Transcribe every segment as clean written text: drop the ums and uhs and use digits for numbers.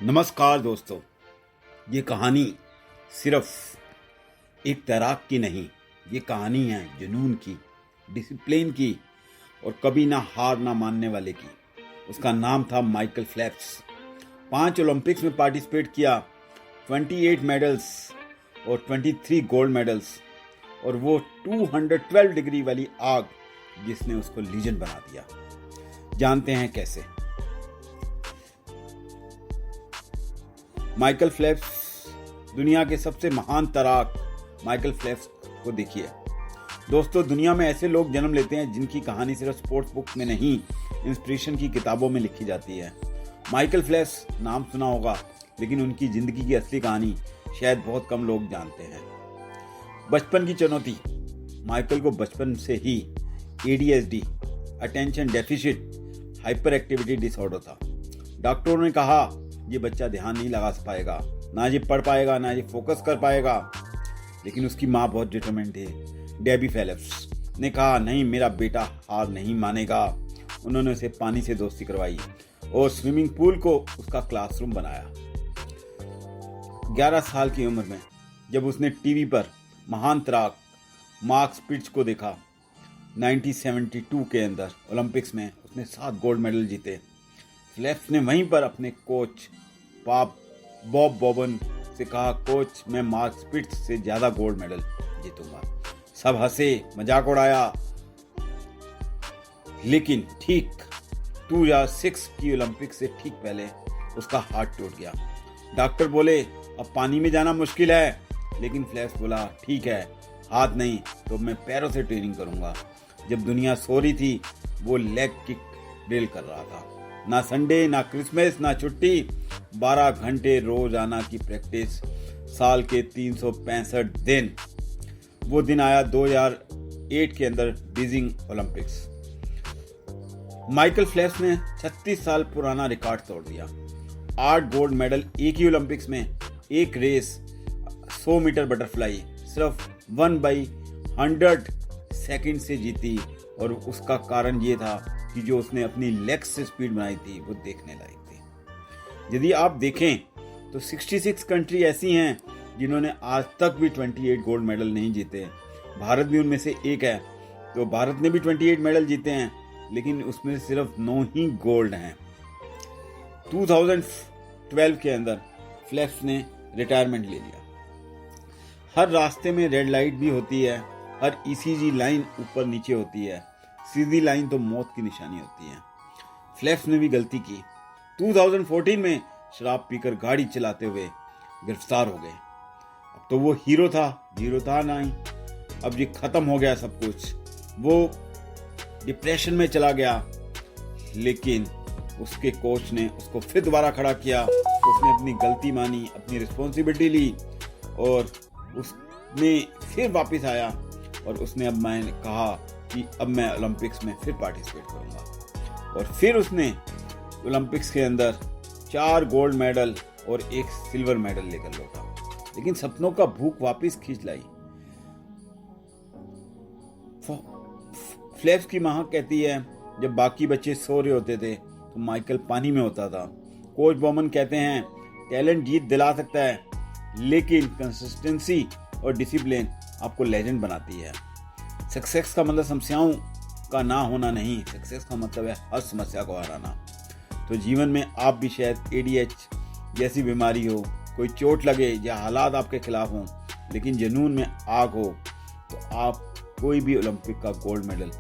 नमस्कार दोस्तों, ये कहानी सिर्फ एक तैराक की नहीं, ये कहानी है जुनून की, डिसिप्लिन की और कभी ना हार ना मानने वाले की। उसका नाम था माइकल फेल्प्स। 5 ओलंपिक्स में पार्टिसिपेट किया, 28 मेडल्स और 23 गोल्ड मेडल्स, और वो 212 डिग्री वाली आग जिसने उसको लीजेंड बना दिया। जानते हैं कैसे। माइकल फेल्प्स, दुनिया के सबसे महान तैराक माइकल फेल्प्स को देखिए। दोस्तों, दुनिया में ऐसे लोग जन्म लेते हैं जिनकी कहानी सिर्फ स्पोर्ट्स बुक में नहीं, इंस्पिरेशन की किताबों में लिखी जाती है। माइकल फेल्प्स नाम सुना होगा, लेकिन उनकी जिंदगी की असली कहानी शायद बहुत कम लोग जानते हैं। बचपन की चुनौती। माइकल को बचपन से ही ADHD, attention deficit hyper activity disorder था। डॉक्टरों ने कहा ये बच्चा ध्यान नहीं लगा पाएगा, ना ये पढ़ पाएगा, ना ये फोकस कर पाएगा। लेकिन उसकी माँ बहुत डिटरमिन्ड थी। डेबी फेल्प्स ने कहा नहीं, मेरा बेटा हार नहीं मानेगा। उन्होंने उसे पानी से दोस्ती करवाई और स्विमिंग पूल को उसका क्लासरूम बनाया। 11 साल की उम्र में जब उसने टीवी पर महान तैराक मार्क स्पिट्ज को देखा, 1972 के अंदर ओलंपिक्स में उसने 7 गोल्ड मेडल जीते। फेल्प्स ने वहीं पर अपने कोच बॉब बॉबन से कहा, कोच मैं मार्क स्पिट्ज से ज्यादा गोल्ड मेडल जीतूंगा। सब हंसे, मजाक उड़ाया। लेकिन ठीक 2006 की ओलंपिक से ठीक पहले उसका हार्ट टूट गया। डॉक्टर बोले अब पानी में जाना मुश्किल है, लेकिन फेल्प्स बोला ठीक है, हाथ नहीं तो मैं पैरों से ट्रेनिंग करूंगा। जब दुनिया सो रही थी, वो लेग किक ड्रिल कर रहा था। ना संडे, ना क्रिसमस, ना छुट्टी, 12 घंटे रोजाना की प्रैक्टिस, साल के 365 दिन। वो दिन आया 2008 के अंदर बीजिंग ओलंपिक्स। माइकल फेल्प्स ने 36 साल पुराना रिकॉर्ड तोड़ दिया। 8 गोल्ड मेडल एक ही ओलंपिक्स में। एक रेस 100 मीटर बटरफ्लाई सिर्फ 1/100 सेकंड से जीती, और उसका कारण ये था कि जो उसने अपनी लेग्स से स्पीड बनाई थी वो देखने लायक थी। यदि आप देखें तो 66 कंट्री ऐसी हैं जिन्होंने आज तक भी 28 गोल्ड मेडल नहीं जीते। भारत भी उनमें से एक है। तो भारत ने भी 28 मेडल जीते हैं, लेकिन उसमें सिर्फ 9 ही गोल्ड हैं। 2012 के अंदर फेल्प्स ने रिटायरमेंट ले लिया। हर रास्ते में रेड लाइट भी होती है, हर ECG लाइन ऊपर नीचे होती है, सीधी लाइन तो मौत की निशानी होती है। फेल्प्स ने भी गलती की। 2014 में शराब पीकर गाड़ी चलाते हुए गिरफ्तार हो गए। अब तो वो हीरो था नहीं, अब ये खत्म हो गया सब कुछ। वो डिप्रेशन में चला गया, लेकिन उसके कोच ने उसको फिर दोबारा खड़ा किया। उसने अपनी गलती मानी, अपनी रिस्पॉन्सिबिलिटी ली, और उसने फिर वापस आया और उसने अब मैंने कहा कि अब मैं ओलंपिक्स में फिर पार्टिसिपेट करूंगा। और फिर उसने ओलंपिक्स के अंदर 4 गोल्ड मेडल और 1 सिल्वर मेडल लेकर लौटा। लेकिन सपनों का भूख वापस खींच लाई। फेल्प्स की मां कहती है जब बाकी बच्चे सो रहे होते थे तो माइकल पानी में होता था। कोच बॉमन कहते हैं टैलेंट जीत दिला सकता है, लेकिन कंसिस्टेंसी और डिसिप्लिन आपको लेजेंड बनाती है। सक्सेस का मतलब समस्याओं का ना होना नहीं, सक्सेस का मतलब है हर समस्या को हराना। तो जीवन में आप भी शायद ADHD जैसी बीमारी हो, कोई चोट लगे या हालात आपके खिलाफ हों, लेकिन जुनून में आग हो, तो आप कोई भी ओलंपिक का गोल्ड मेडल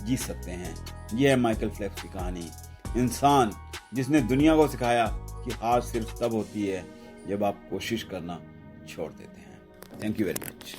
जीत सकते हैं। यह है माइकल फेल्प्स की कहानी। इंसान जिसने दुनिया को सिखाया कि हार सिर्फ तब होती है जब आप कोशिश करना छोड़ देते हैं। Thank you very much.